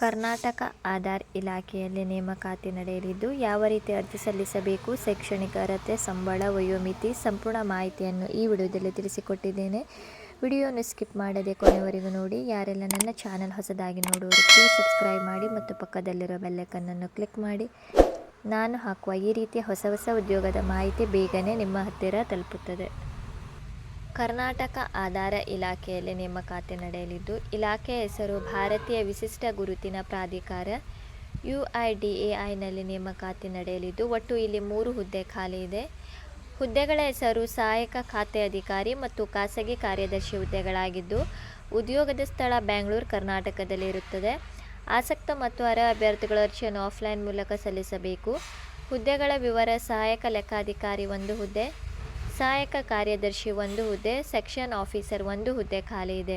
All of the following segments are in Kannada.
ಕರ್ನಾಟಕ ಆಧಾರ್ ಇಲಾಖೆಯಲ್ಲಿ ನೇಮಕಾತಿ ನಡೆಯಲಿದ್ದು, ಯಾವ ರೀತಿ ಅರ್ಜಿ ಸಲ್ಲಿಸಬೇಕು, ಶೈಕ್ಷಣಿಕ ಅರ್ಹತೆ, ಸಂಬಳ, ವಯೋಮಿತಿ ಸಂಪೂರ್ಣ ಮಾಹಿತಿಯನ್ನು ಈ ವಿಡಿಯೋದಲ್ಲಿ ತಿಳಿಸಿಕೊಟ್ಟಿದ್ದೇನೆ. ವಿಡಿಯೋನ ಸ್ಕಿಪ್ ಮಾಡದೆ ಕೊನೆವರೆಗೂ ನೋಡಿ. ಯಾರೆಲ್ಲ ನನ್ನ ಚಾನಲ್ ಹೊಸದಾಗಿ ನೋಡುವವರು ಪ್ಲೀಸ್ ಸಬ್ಸ್ಕ್ರೈಬ್ ಮಾಡಿ ಮತ್ತು ಪಕ್ಕದಲ್ಲಿರೋ ಬೆಲ್ಲೈಕನ್ನನ್ನು ಕ್ಲಿಕ್ ಮಾಡಿ. ನಾನು ಹಾಕುವ ಈ ರೀತಿಯ ಹೊಸ ಉದ್ಯೋಗದ ಮಾಹಿತಿ ಬೇಗನೆ ನಿಮ್ಮ ಹತ್ತಿರ ತಲುಪುತ್ತದೆ. ಕರ್ನಾಟಕ ಆಧಾರ ಇಲಾಖೆಯಲ್ಲಿ ನೇಮಕಾತಿ ನಡೆಯಲಿದ್ದು, ಇಲಾಖೆಯ ಹೆಸರು ಭಾರತೀಯ ವಿಶಿಷ್ಟ ಗುರುತಿನ ಪ್ರಾಧಿಕಾರ UIDAIನಲ್ಲಿ ನೇಮಕಾತಿ ನಡೆಯಲಿದ್ದು, ಒಟ್ಟು ಇಲ್ಲಿ 3 ಹುದ್ದೆ ಖಾಲಿ ಇದೆ. ಹುದ್ದೆಗಳ ಹೆಸರು ಸಹಾಯಕ ಖಾತೆ ಅಧಿಕಾರಿ ಮತ್ತು ಖಾಸಗಿ ಕಾರ್ಯದರ್ಶಿ ಹುದ್ದೆಗಳಾಗಿದ್ದು, ಉದ್ಯೋಗದ ಸ್ಥಳ ಬೆಂಗಳೂರು, ಕರ್ನಾಟಕದಲ್ಲಿ ಇರುತ್ತದೆ. ಆಸಕ್ತ ಮತ್ತು ಅರ್ಹ ಅಭ್ಯರ್ಥಿಗಳು ಅರ್ಜಿಯನ್ನು ಆಫ್ಲೈನ್ ಮೂಲಕ ಸಲ್ಲಿಸಬೇಕು. ಹುದ್ದೆಗಳ ವಿವರ: ಸಹಾಯಕ ಲೆಕ್ಕಾಧಿಕಾರಿ 1 ಹುದ್ದೆ, ಸಹಾಯಕ ಕಾರ್ಯದರ್ಶಿ 1 ಹುದ್ದೆ, ಸೆಕ್ಷನ್ ಆಫೀಸರ್ 1 ಹುದ್ದೆ ಖಾಲಿ ಇದೆ.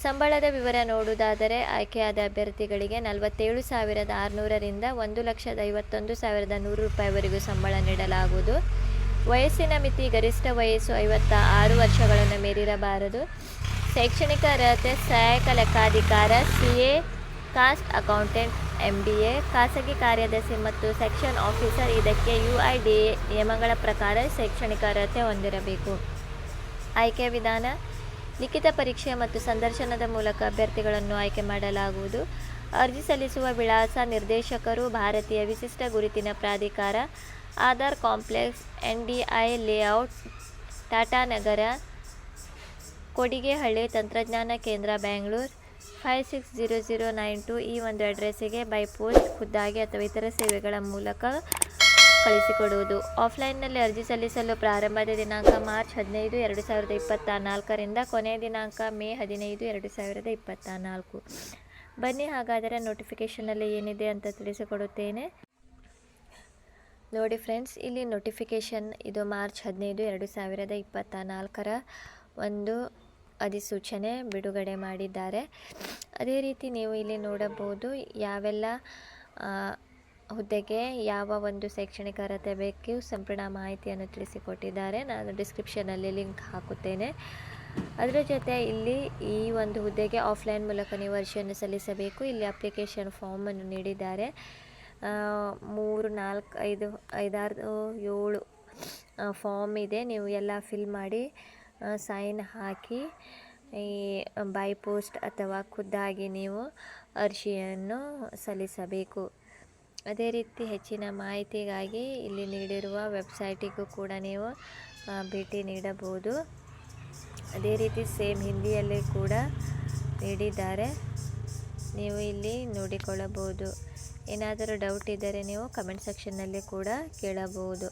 ಸಂಬಳದ ವಿವರ ನೋಡುವುದಾದರೆ, ಆಯ್ಕೆಯಾದ ಅಭ್ಯರ್ಥಿಗಳಿಗೆ 47,600 ರಿಂದ 1,51,100 ರೂಪಾಯಿವರೆಗೂ ಸಂಬಳ ನೀಡಲಾಗುವುದು. ವಯಸ್ಸಿನ ಮಿತಿ: ಗರಿಷ್ಠ ವಯಸ್ಸು 56 ವರ್ಷಗಳನ್ನು ಮೀರಿರಬಾರದು. ಶೈಕ್ಷಣಿಕ ಅರ್ಹತೆ: ಸಹಾಯಕ ಲೆಕ್ಕಾಧಿಕಾರ CA, ಕಾಸ್ಟ್ ಅಕೌಂಟೆಂಟ್ MBA, ಖಾಸಗಿ ಕಾರ್ಯದರ್ಶಿ ಮತ್ತು ಸೆಕ್ಷನ್ ಆಫೀಸರ್ ಇದಕ್ಕೆ UIDAI ನಿಯಮಗಳ ಪ್ರಕಾರ ಶೈಕ್ಷಣಿಕ ಅರ್ಹತೆ ಹೊಂದಿರಬೇಕು. ಆಯ್ಕೆ ವಿಧಾನ: ಲಿಖಿತ ಪರೀಕ್ಷೆ ಮತ್ತು ಸಂದರ್ಶನದ ಮೂಲಕ ಅಭ್ಯರ್ಥಿಗಳನ್ನು ಆಯ್ಕೆ ಮಾಡಲಾಗುವುದು. ಅರ್ಜಿ ಸಲ್ಲಿಸುವ ವಿಳಾಸ: ನಿರ್ದೇಶಕರು, ಭಾರತೀಯ ವಿಶಿಷ್ಟ ಗುರುತಿನ ಪ್ರಾಧಿಕಾರ, Aadhaar complex, NDI layout, Tatanagar, Kodigehalli ತಂತ್ರಜ್ಞಾನ ಕೇಂದ್ರ, ಬೆಂಗಳೂರು 560092. ಈ ಒಂದು ಅಡ್ರೆಸ್ಸಿಗೆ ಬೈ ಪೋಸ್ಟ್, ಖುದ್ದಾಗಿ ಅಥವಾ ಇತರ ಸೇವೆಗಳ ಮೂಲಕ ಕಳಿಸಿಕೊಡುವುದು. ಆಫ್ಲೈನ್ನಲ್ಲಿ ಅರ್ಜಿ ಸಲ್ಲಿಸಲು ಪ್ರಾರಂಭದ ದಿನಾಂಕ ಮಾರ್ಚ್ 15, 2024 ರಿಂದ ಕೊನೆಯ ದಿನಾಂಕ ಮೇ 15, 2024. ಬನ್ನಿ ಹಾಗಾದರೆ ನೋಟಿಫಿಕೇಷನಲ್ಲಿ ಏನಿದೆ ಅಂತ ತಿಳಿಸಿಕೊಡುತ್ತೇನೆ. ನೋಡಿ ಫ್ರೆಂಡ್ಸ್, ಇಲ್ಲಿ ನೋಟಿಫಿಕೇಷನ್ ಇದು ಮಾರ್ಚ್ 15, 2024 ಒಂದು ಅಧಿಸೂಚನೆ ಬಿಡುಗಡೆ ಮಾಡಿದ್ದಾರೆ. ಅದೇ ರೀತಿ ನೀವು ಇಲ್ಲಿ ನೋಡಬಹುದು ಯಾವೆಲ್ಲ ಹುದ್ದೆಗೆ ಯಾವ ಒಂದು ಶೈಕ್ಷಣಿಕ ಅರ್ಹತೆ ಬೇಕು ಸಂಪೂರ್ಣ ಮಾಹಿತಿಯನ್ನು ತಿಳಿಸಿಕೊಟ್ಟಿದ್ದಾರೆ. ನಾನು ಡಿಸ್ಕ್ರಿಪ್ಷನಲ್ಲಿ ಲಿಂಕ್ ಹಾಕುತ್ತೇನೆ. ಅದರ ಜೊತೆ ಇಲ್ಲಿ ಈ ಒಂದು ಹುದ್ದೆಗೆ ಆಫ್ಲೈನ್ ಮೂಲಕ ನೀವು ಅರ್ಜಿಯನ್ನು ಸಲ್ಲಿಸಬೇಕು. ಇಲ್ಲಿ ಅಪ್ಲಿಕೇಶನ್ ಫಾರ್ಮನ್ನು ನೀಡಿದ್ದಾರೆ. 3, 4, 5, 6, 7 ಫಾರ್ಮ್ ಇದೆ. ನೀವು ಎಲ್ಲ ಫಿಲ್ ಮಾಡಿ ಸೈನ್ ಹಾಕಿ ಈ ಬೈ ಪೋಸ್ಟ್ ಅಥವಾ ಖುದ್ದಾಗಿ ನೀವು ಅರ್ಜಿಯನ್ನು ಸಲ್ಲಿಸಬೇಕು. ಅದೇ ರೀತಿ ಹೆಚ್ಚಿನ ಮಾಹಿತಿಗಾಗಿ ಇಲ್ಲಿ ನೀಡಿರುವ ವೆಬ್ಸೈಟಿಗೂ ಕೂಡ ನೀವು ಭೇಟಿ ನೀಡಬಹುದು. ಅದೇ ರೀತಿ ಸೇಮ್ ಹಿಂದಿಯಲ್ಲಿ ಕೂಡ ನೀಡಿದ್ದಾರೆ, ನೀವು ಇಲ್ಲಿ ನೋಡಿಕೊಳ್ಳಬಹುದು. ಏನಾದರೂ ಡೌಟ್ ಇದ್ದರೆ ನೀವು ಕಮೆಂಟ್ ಸೆಕ್ಷನ್ನಲ್ಲಿ ಕೂಡ ಕೇಳಬಹುದು.